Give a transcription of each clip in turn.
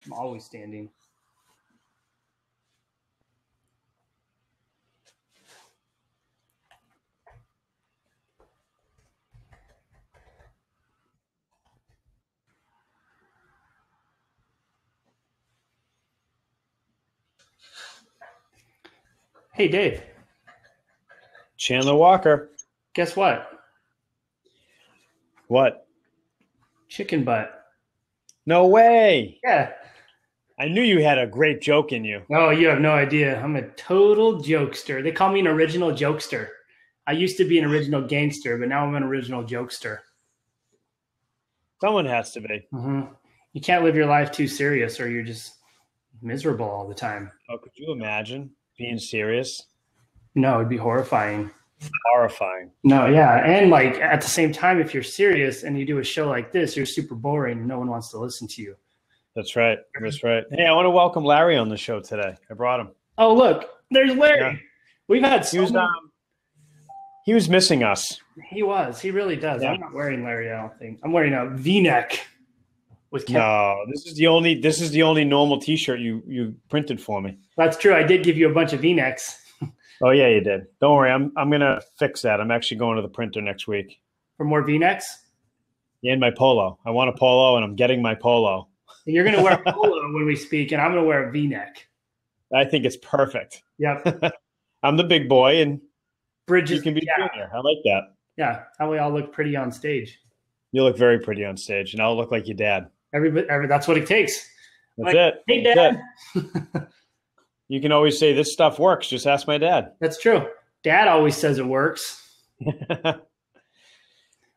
I'm always standing. Hey, Dave. Chandler Walker. Guess what? What? Chicken butt. No way. Yeah. I knew you had a great joke in you. Oh, you have no idea. I'm a total jokester. They call me an original jokester. I used to be an original gangster, but now I'm an original jokester. Someone has to be. Mm-hmm. You can't live your life too serious or you're just miserable all the time. Oh, could you imagine being serious? No, it'd be horrifying. Horrifying. No, yeah. And like at the same time, if you're serious and you do a show like this, you're super boring and no one wants to listen to you. That's right. That's right. Hey, I want to welcome Larry on the show today. I brought him. Oh, look, there's Larry. Yeah. We've had he was missing us. He was. He really does. Yeah. I'm not wearing Larry, I don't think. I'm wearing a V-neck with Kevin. No, this is the only normal t-shirt you printed for me. That's true. I did give you a bunch of V-necks. Oh yeah, you did. Don't worry, I'm gonna fix that. I'm actually going to the printer next week. For more V-necks? Yeah, and my polo. I want a polo and I'm getting my polo. You're gonna wear a polo when we speak, and I'm gonna wear a V-neck. I think it's perfect. Yep. I'm the big boy and Bridges you can be junior. I like that. Yeah. How we all look pretty on stage. You look very pretty on stage, and I'll look like your dad. That's what it takes. That's it. Hey, Dad. You can always say this stuff works. Just ask my dad. That's true. Dad always says it works. All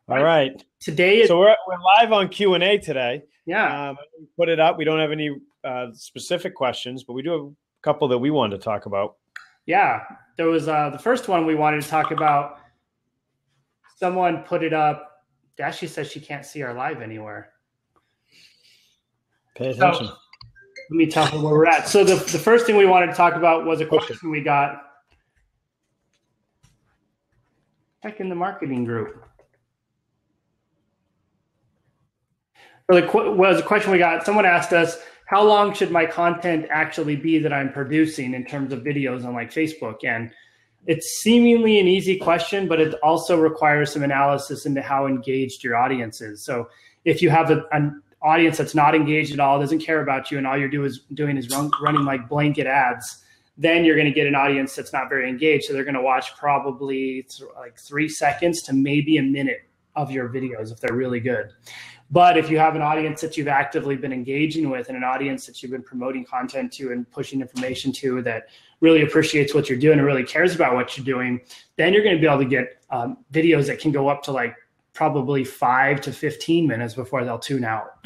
right. Today is we're live on Q&A today. Yeah. We put it up. We don't have any specific questions, but we do have a couple that we wanted to talk about. Yeah. There was the first one we wanted to talk about. Someone put it up. Dashy says she can't see our live anywhere. Pay attention. So, let me tell her where we're at. So the first thing we wanted to talk about was a question we got back in the marketing group. Was a question we got. Someone asked us, how long should my content actually be that I'm producing in terms of videos on like Facebook? And it's seemingly an easy question, but it also requires some analysis into how engaged your audience is. So if you have an audience that's not engaged at all, doesn't care about you, and all you're doing is running like blanket ads, then you're going to get an audience that's not very engaged. So they're going to watch probably like 3 seconds to maybe a minute of your videos if they're really good. But if you have an audience that you've actively been engaging with and an audience that you've been promoting content to and pushing information to that really appreciates what you're doing and really cares about what you're doing, then you're going to be able to get videos that can go up to like probably 5 to 15 minutes before they'll tune out.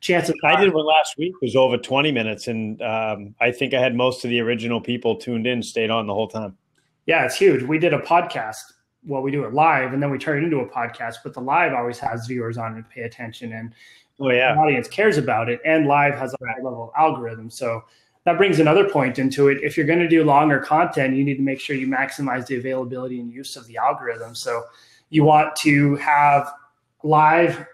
Chances I did one last week. It was over 20 minutes, and I think I had most of the original people tuned in, stayed on the whole time. Yeah, it's huge. We did a podcast. Well, we do it live, and then we turn it into a podcast, but the live always has viewers on and pay attention, and the audience cares about it, and live has a high-level algorithm. So that brings another point into it. If you're going to do longer content, you need to make sure you maximize the availability and use of the algorithm. So you want to have live,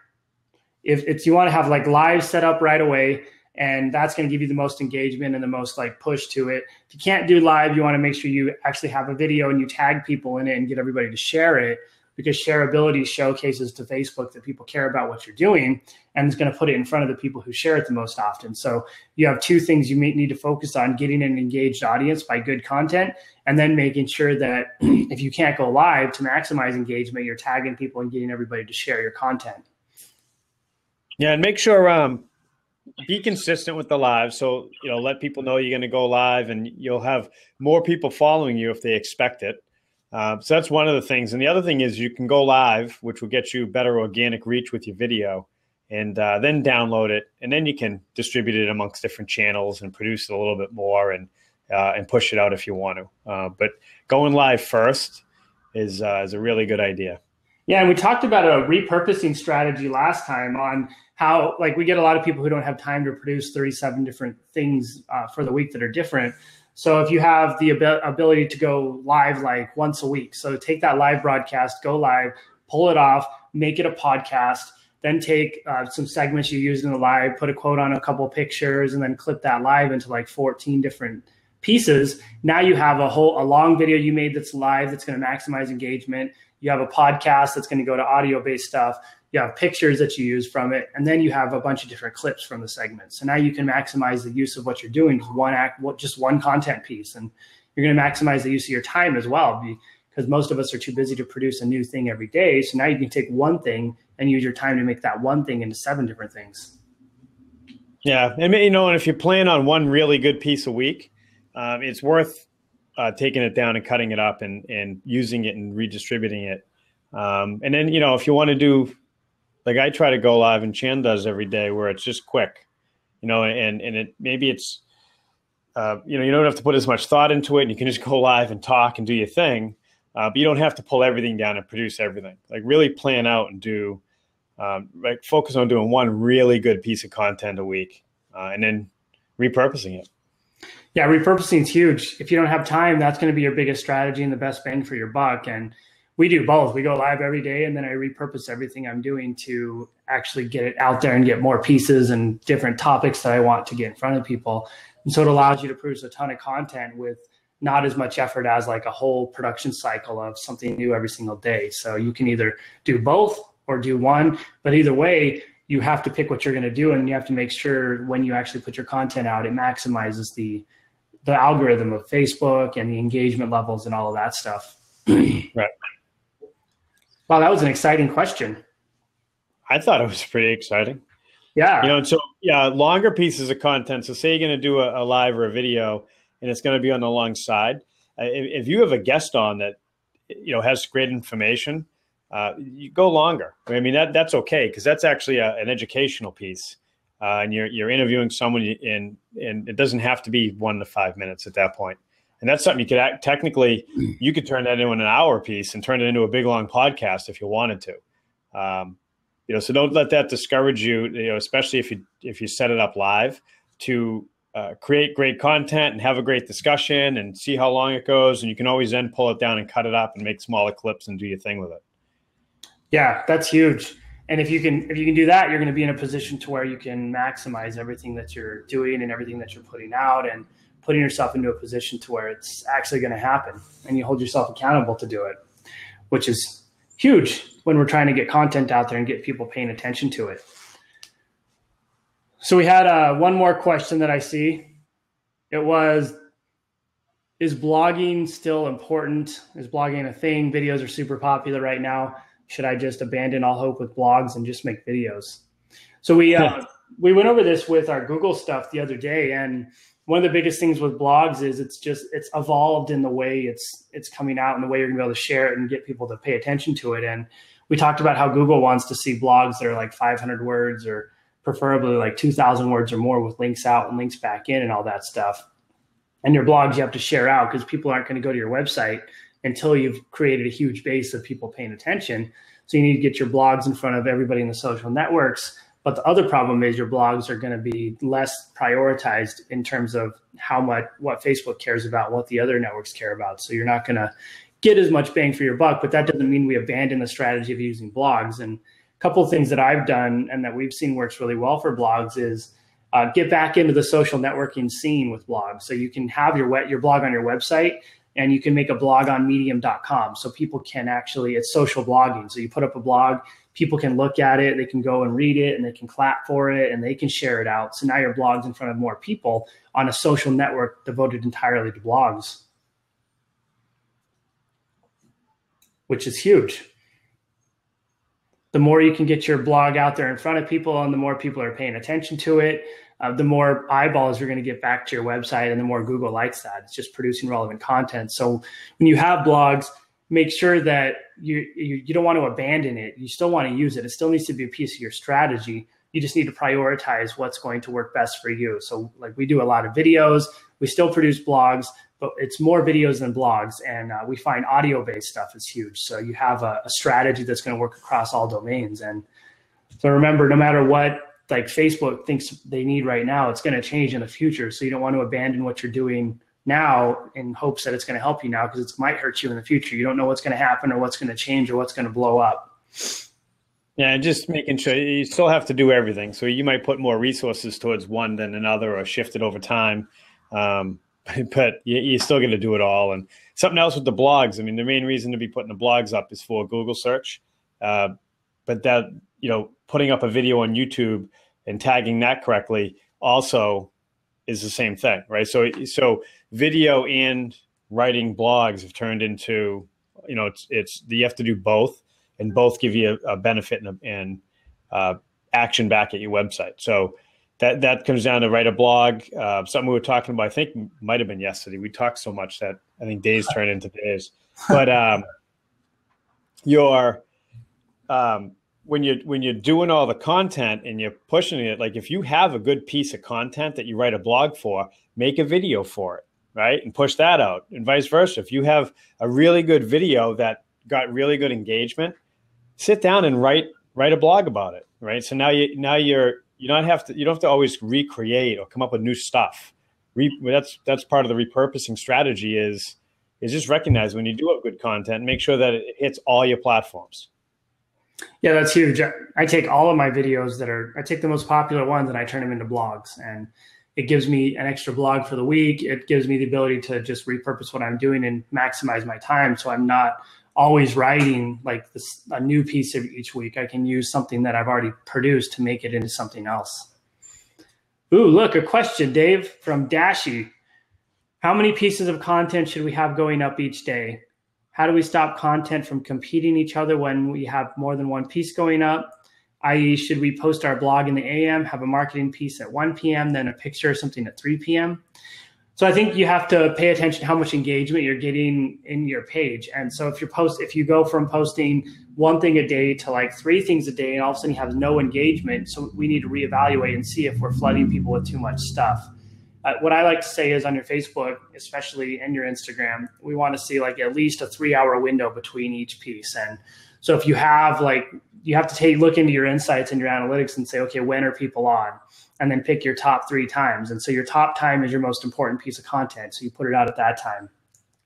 if you want to have like live set up right away, and that's going to give you the most engagement and the most like push to it. If you can't do live, you want to make sure you actually have a video and you tag people in it and get everybody to share it, because shareability showcases to Facebook that people care about what you're doing, and it's going to put it in front of the people who share it the most often. So you have two things you may need to focus on: getting an engaged audience by good content, and then making sure that if you can't go live, to maximize engagement, you're tagging people and getting everybody to share your content. Yeah, and make sure be consistent with the live. So, let people know you're going to go live, and you'll have more people following you if they expect it. So that's one of the things. And the other thing is you can go live, which will get you better organic reach with your video, and then download it. And then you can distribute it amongst different channels and produce it a little bit more and push it out if you want to. But going live first is a really good idea. Yeah, and we talked about a repurposing strategy last time on how, like, we get a lot of people who don't have time to produce 37 different things for the week that are different. So if you have the ability to go live like once a week, so take that live broadcast, go live, pull it off, make it a podcast, then take some segments you used in the live, put a quote on a couple pictures, and then clip that live into like 14 different pieces. Now you have a long video you made that's live that's going to maximize engagement. You have a podcast that's going to go to audio-based stuff. You have pictures that you use from it, and then you have a bunch of different clips from the segment. So now you can maximize the use of what you're doing with just one content piece, and you're going to maximize the use of your time as well, because most of us are too busy to produce a new thing every day. So now you can take one thing and use your time to make that one thing into 7 different things. Yeah, and if you plan on one really good piece a week, it's worth taking it down and cutting it up and using it and redistributing it. And then, if you want to do, like I try to go live and Chan does every day, where it's just quick, and maybe it's, you don't have to put as much thought into it, and you can just go live and talk and do your thing. But you don't have to pull everything down and produce everything. Like really plan out and do, focus on doing one really good piece of content a week, and then repurposing it. Yeah, repurposing is huge. If you don't have time, that's going to be your biggest strategy and the best bang for your buck. And we do both. We go live every day, and then I repurpose everything I'm doing to actually get it out there and get more pieces and different topics that I want to get in front of people. And so it allows you to produce a ton of content with not as much effort as like a whole production cycle of something new every single day. So you can either do both or do one, but either way, you have to pick what you're going to do, and you have to make sure when you actually put your content out, it maximizes the algorithm of Facebook and the engagement levels and all of that stuff. Right. Wow, that was an exciting question. I thought it was pretty exciting. Yeah. Longer pieces of content. So say you're going to do a live or a video, and it's going to be on the long side. If you have a guest on that, has great information, you go longer. I mean, that's okay, because that's actually an educational piece. And you're interviewing someone, and it doesn't have to be 1 to 5 minutes at that point. And that's something you could technically, you could turn that into an hour piece and turn it into a big long podcast if you wanted to. So don't let that discourage you, especially if you set it up live, to create great content and have a great discussion and see how long it goes. And you can always then pull it down and cut it up and make smaller clips and do your thing with it. Yeah, that's huge. And if you can do that, you're going to be in a position to where you can maximize everything that you're doing and everything that you're putting out, and putting yourself into a position to where it's actually going to happen, and you hold yourself accountable to do it, which is huge when we're trying to get content out there and get people paying attention to it. So we had one more question that I see. It was, is blogging still important? Is blogging a thing? Videos are super popular right now. Should I just abandon all hope with blogs and just make videos? So we went over this with our Google stuff the other day, and one of the biggest things with blogs is it's evolved in the way it's coming out and the way you're gonna be able to share it and get people to pay attention to it. And we talked about how Google wants to see blogs that are like 500 words or preferably like 2,000 words or more, with links out and links back in and all that stuff. And your blogs you have to share out, because people aren't going to go to your website until you've created a huge base of people paying attention. So you need to get your blogs in front of everybody in the social networks. But the other problem is your blogs are going to be less prioritized in terms of what Facebook cares about, what the other networks care about. So you're not going to get as much bang for your buck, but that doesn't mean we abandon the strategy of using blogs. And a couple of things that I've done and that we've seen works really well for blogs is get back into the social networking scene with blogs. So you can have your blog on your website, and you can make a blog on medium.com. So people can it's social blogging. So you put up a blog, people can look at it, they can go and read it, and they can clap for it, and they can share it out. So now your blog's in front of more people on a social network devoted entirely to blogs, which is huge. The more you can get your blog out there in front of people, and the more people are paying attention to it, the more eyeballs you're going to get back to your website, and the more Google likes that. It's just producing relevant content. So when you have blogs, make sure that you don't want to abandon it. You still want to use it. It still needs to be a piece of your strategy. You just need to prioritize what's going to work best for you. So like we do a lot of videos. We still produce blogs, but it's more videos than blogs. And we find audio-based stuff is huge. So you have a strategy that's going to work across all domains. And so remember, no matter what like Facebook thinks they need right now, it's going to change in the future. So you don't want to abandon what you're doing now in hopes that it's going to help you now, because it might hurt you in the future. You don't know what's going to happen or what's going to change or what's going to blow up. Yeah, just making sure you still have to do everything. So you might put more resources towards one than another or shift it over time. Um, but you're still going to do it all. And something else with the blogs. I mean, the main reason to be putting the blogs up is for Google search. But that, putting up a video on YouTube and tagging that correctly also is the same thing, right? So video and writing blogs have turned into, it's you have to do both, and both give you a benefit and action back at your website. So that comes down to write a blog. Something we were talking about, I think might have been yesterday. We talked so much that I think days turn into days. But when you're doing all the content and you're pushing it, like if you have a good piece of content that you write a blog for, make a video for it, right? And push that out, and vice versa. If you have a really good video that got really good engagement, sit down and write a blog about it, right? So now you don't have to always recreate or come up with new stuff. That's part of the repurposing strategy is just recognize when you do have good content and make sure that it hits all your platforms. Yeah, that's huge. I take all of my videos I take the most popular ones and I turn them into blogs, and it gives me an extra blog for the week. It gives me the ability to just repurpose what I'm doing and maximize my time. So I'm not always writing like a new piece of each week. I can use something that I've already produced to make it into something else. Ooh, look, a question, Dave, from Dashi. How many pieces of content should we have going up each day? How do we stop content from competing each other when we have more than one piece going up? I.e., should we post our blog in the AM, have a marketing piece at 1 p.m., then a picture or something at 3 p.m.? So I think you have to pay attention to how much engagement you're getting in your page. And so if you go from posting one thing a day to like 3 things a day, and all of a sudden you have no engagement, so we need to reevaluate and see if we're flooding people with too much stuff. What I like to say is on your Facebook, especially, and your Instagram, we want to see like at least a 3-hour window between each piece. And so if you have you have to look into your insights and your analytics and say, okay, when are people on? And then pick your top 3 times. And so your top time is your most important piece of content. So you put it out at that time.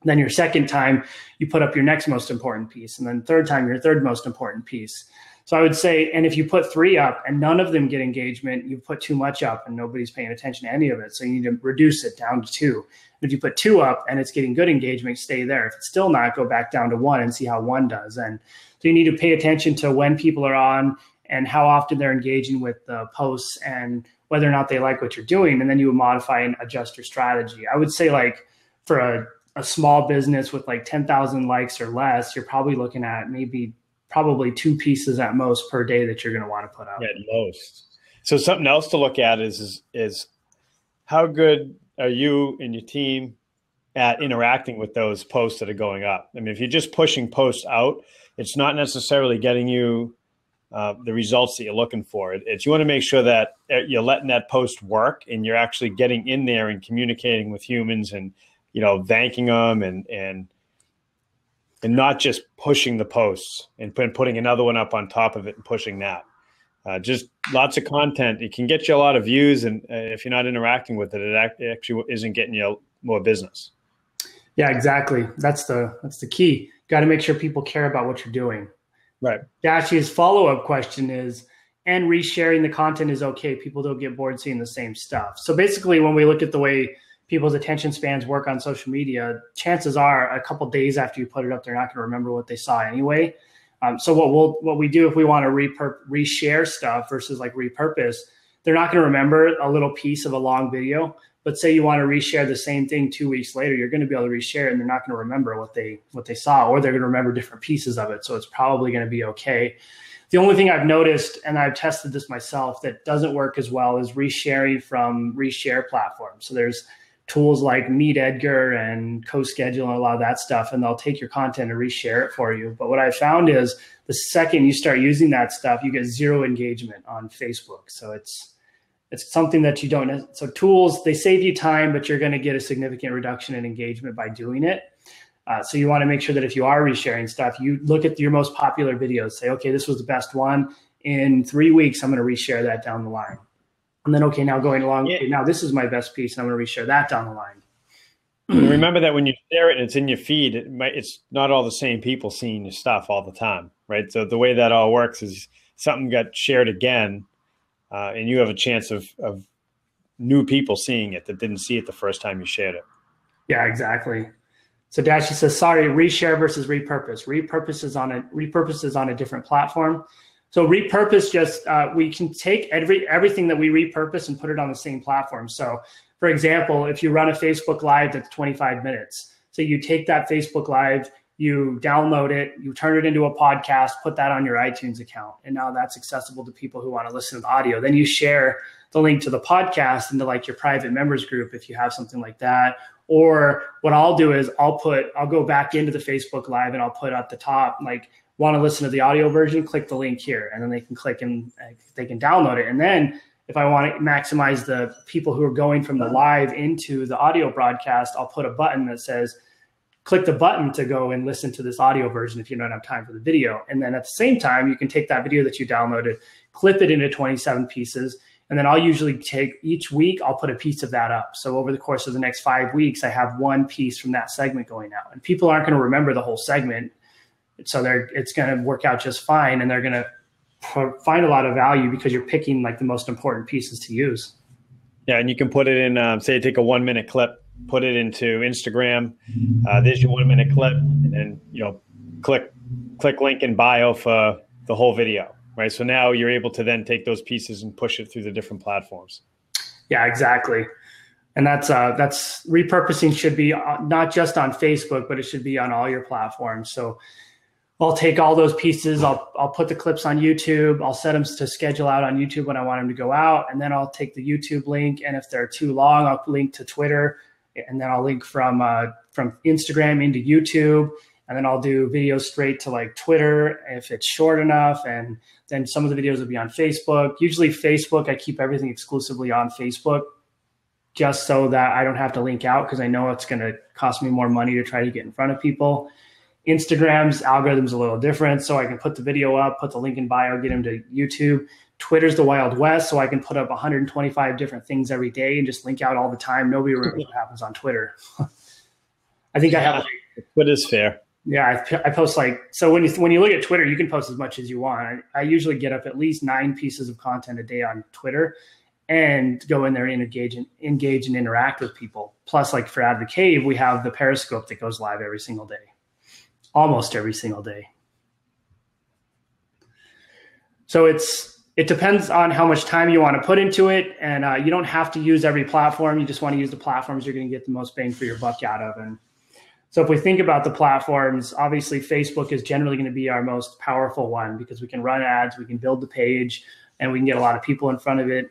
Then your second time, you put up your next most important piece. And then third time, your third most important piece. So I would say, and if you put 3 up and none of them get engagement, you put too much up and nobody's paying attention to any of it. So you need to reduce it down to 2. And if you put 2 up and it's getting good engagement, stay there. If it's still not, go back down to 1 and see how 1 does. And so you need to pay attention to when people are on and how often they're engaging with the posts and whether or not they like what you're doing. And then you would modify and adjust your strategy. I would say like for a small business with like 10,000 likes or less, you're probably looking at probably 2 pieces at most per day that you're going to want to put out. At most. So something else to look at is how good are you and your team at interacting with those posts that are going up? I mean, if you're just pushing posts out, it's not necessarily getting you the results that you're looking for. You want to make sure that you're letting that post work and you're actually getting in there and communicating with humans and, thanking them and not just pushing the posts and putting another one up on top of it and pushing that. Just lots of content. It can get you a lot of views. And if you're not interacting with it, it actually isn't getting you more business. Yeah, exactly. That's the key. Got to make sure people care about what you're doing. Right. Dashi's follow-up question is, and resharing the content is okay. People don't get bored seeing the same stuff. So basically, when we look at the way people's attention spans work on social media, chances are a couple days after you put it up, they're not going to remember what they saw anyway. So what we do if we want to reshare stuff versus like repurpose, they're not going to remember a little piece of a long video. But say you want to reshare the same thing 2 weeks later, you're going to be able to reshare it and they're not going to remember what they saw, or they're going to remember different pieces of it. So it's probably going to be okay. The only thing I've noticed, and I've tested this myself, that doesn't work as well is resharing from reshare platforms. So there's tools like Meet Edgar and CoSchedule and a lot of that stuff, and they'll take your content and reshare it for you. But what I found is the second you start using that stuff, you get 0 engagement on Facebook. So it's something that you don't. So tools, they save you time, but you're going to get a significant reduction in engagement by doing it. So you want to make sure that if you are resharing stuff, you look at your most popular videos, say, okay, this was the best one. In 3 weeks, I'm going to reshare that down the line. And then, okay, now going along, okay, now this is my best piece, and I'm going to reshare that down the line. Remember that when you share it and it's in your feed, it's not all the same people seeing your stuff all the time, right? So the way that all works is something got shared again, and you have a chance of new people seeing it that didn't see it the first time you shared it. Yeah, exactly. So Dashy says, sorry, reshare versus repurpose. Repurpose is on a different platform. So repurpose just, we can take everything that we repurpose and put it on the same platform. So for example, if you run a Facebook Live that's 25 minutes, so you take that Facebook Live, you download it, you turn it into a podcast, put that on your iTunes account. And now that's accessible to people who want to listen to the audio. Then you share the link to the podcast into like your private members group if you have something like that. Or what I'll do is I'll go back into the Facebook Live and I'll put at the top, like, want to listen to the audio version, click the link here. And then they can click and they can download it. And then if I want to maximize the people who are going from the live into the audio broadcast, I'll put a button that says, click the button to go and listen to this audio version if you don't have time for the video. And then at the same time, you can take that video that you downloaded, clip it into 27 pieces. And then I'll usually take each week, I'll put a piece of that up. So over the course of the next 5 weeks, I have one piece from that segment going out. And people aren't going to remember the whole segment. So it's going to work out just fine. And they're going to find a lot of value because you're picking like the most important pieces to use. Yeah, and you can put it in, say, take a 1 minute clip, put it into Instagram. There's your 1 minute clip, and then click link in bio for the whole video, right? So now you're able to then take those pieces and push it through the different platforms. Yeah, exactly. And that's repurposing should be not just on Facebook, but it should be on all your platforms. So I'll take all those pieces. I'll put the clips on YouTube. I'll set them to schedule out on YouTube when I want them to go out. And then I'll take the YouTube link. And if they're too long, I'll link to Twitter. And then I'll link from Instagram into YouTube. And then I'll do videos straight to like Twitter if it's short enough. And then some of the videos will be on Facebook. Usually Facebook, I keep everything exclusively on Facebook just so that I don't have to link out because I know it's going to cost me more money to try to get in front of people. Instagram's algorithm's a little different, so I can put the video up, put the link in bio, get them to YouTube. Twitter's the Wild West, so I can put up 125 different things every day and just link out all the time. Nobody remembers what happens on Twitter. I think I have. Twitter's fair. Yeah, I post so when you look at Twitter, you can post as much as you want. I usually get up at least 9 pieces of content a day on Twitter and go in there and engage and interact with people. Plus, like for Out of the Cave, we have the Periscope that goes live every single day. Almost every single day. So it depends on how much time you want to put into it. And you don't have to use every platform. You just want to use the platforms you're going to get the most bang for your buck out of. And so if we think about the platforms, obviously Facebook is generally going to be our most powerful one because we can run ads, we can build the page, and we can get a lot of people in front of it.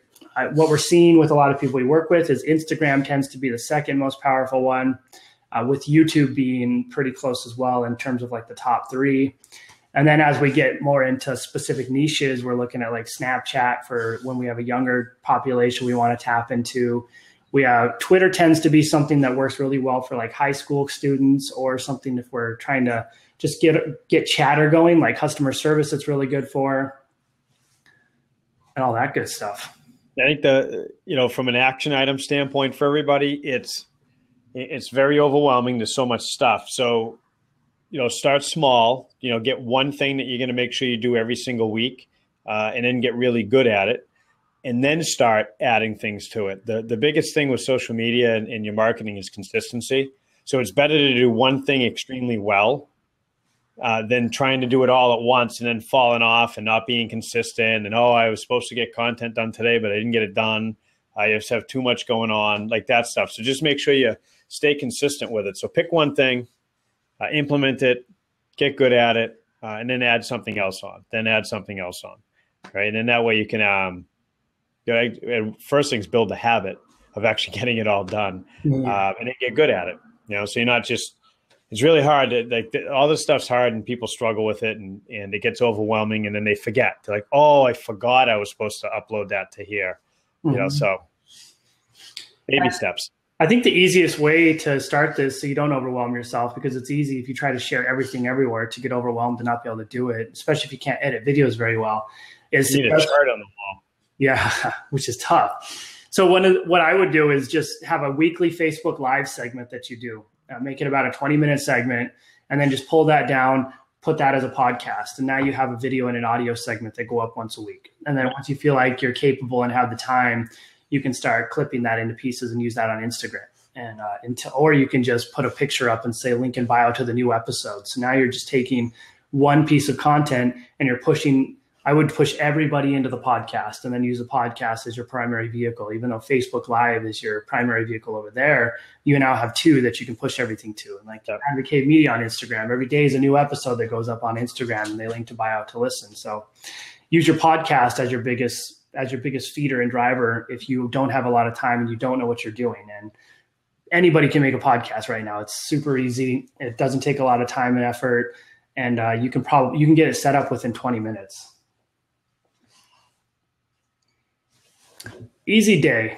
What we're seeing with a lot of people we work with is Instagram tends to be the second most powerful one. With YouTube being pretty close as well in terms of like the top 3. And then as we get more into specific niches, we're looking at like Snapchat for when we have a younger population we want to tap into. Twitter tends to be something that works really well for like high school students or something if we're trying to just get chatter going, like customer service it's really good for and all that good stuff. I think from an action item standpoint for everybody, it's very overwhelming. There's so much stuff. So, start small, get one thing that you're going to make sure you do every single week and then get really good at it and then start adding things to it. The biggest thing with social media and your marketing is consistency. So it's better to do one thing extremely well than trying to do it all at once and then falling off and not being consistent. And, I was supposed to get content done today, but I didn't get it done. I just have too much going on, like that stuff. So just make sure you stay consistent with it. So pick one thing, implement it, get good at it, and then add something else on. Right? And then that way you can, first thing's build the habit of actually getting it all done and then get good at it. So you're not just, it's really hard. All this stuff's hard and people struggle with it and it gets overwhelming and then they forget. They're like, I forgot I was supposed to upload that to here. So baby steps. I think the easiest way to start this so you don't overwhelm yourself, because it's easy if you try to share everything everywhere to get overwhelmed and not be able to do it, especially if you can't edit videos very well. Is you need a chart on the wall. Yeah, which is tough. So what I would do is just have a weekly Facebook Live segment that you do. Make it about a 20-minute segment and then just pull that down, put that as a podcast. And now you have a video and an audio segment that go up once a week. And then once you feel like you're capable and have the time, you can start clipping that into pieces and use that on Instagram. And or you can just put a picture up and say link in bio to the new episode. So now you're just taking one piece of content and you're pushing. I would push everybody into the podcast and then use the podcast as your primary vehicle. Even though Facebook Live is your primary vehicle over there, you now have two that you can push everything to. And like Advocate Media on Instagram, every day is a new episode that goes up on Instagram and they link to bio to listen. So use your podcast as your biggest feeder and driver if you don't have a lot of time and you don't know what you're doing. And anybody can make a podcast right now. It's super easy. It doesn't take a lot of time and effort. And you can get it set up within 20 minutes. Easy day.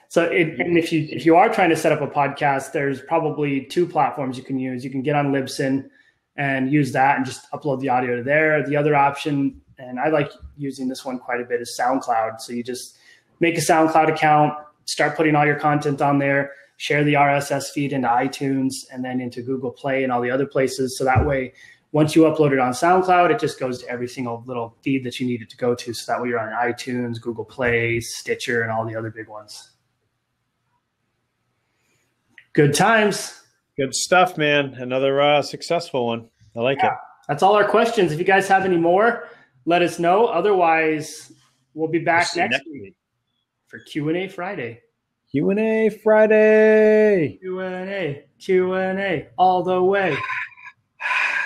So and if you are trying to set up a podcast, there's probably two platforms you can use. You can get on Libsyn and use that and just upload the audio to there. The other option, and I like using this one quite a bit, is SoundCloud. So you just make a SoundCloud account, start putting all your content on there, share the RSS feed into iTunes and then into Google Play and all the other places. So that way, once you upload it on SoundCloud, it just goes to every single little feed that you need it to go to. So that way you're on iTunes, Google Play, Stitcher, and all the other big ones. Good times. Good stuff, man. Another successful one. I like it. That's all our questions. If you guys have any more, let us know. Otherwise, we'll be back next week for Q&A Friday. Q&A Friday. Q&A all the way.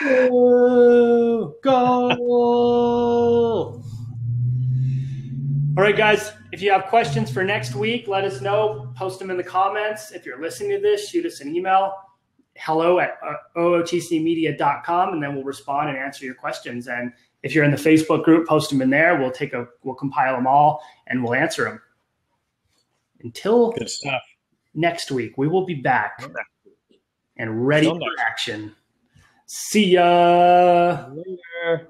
Go. All right, guys, if you have questions for next week, let us know. Post them in the comments. If you're listening to this, shoot us an email, hello@ootcmedia.com, and then we'll respond and answer your questions. And if you're in the Facebook group, post them in there. We'll compile them all and we'll answer them. Until good stuff. Next week, we will be back and ready for action. See ya. Later.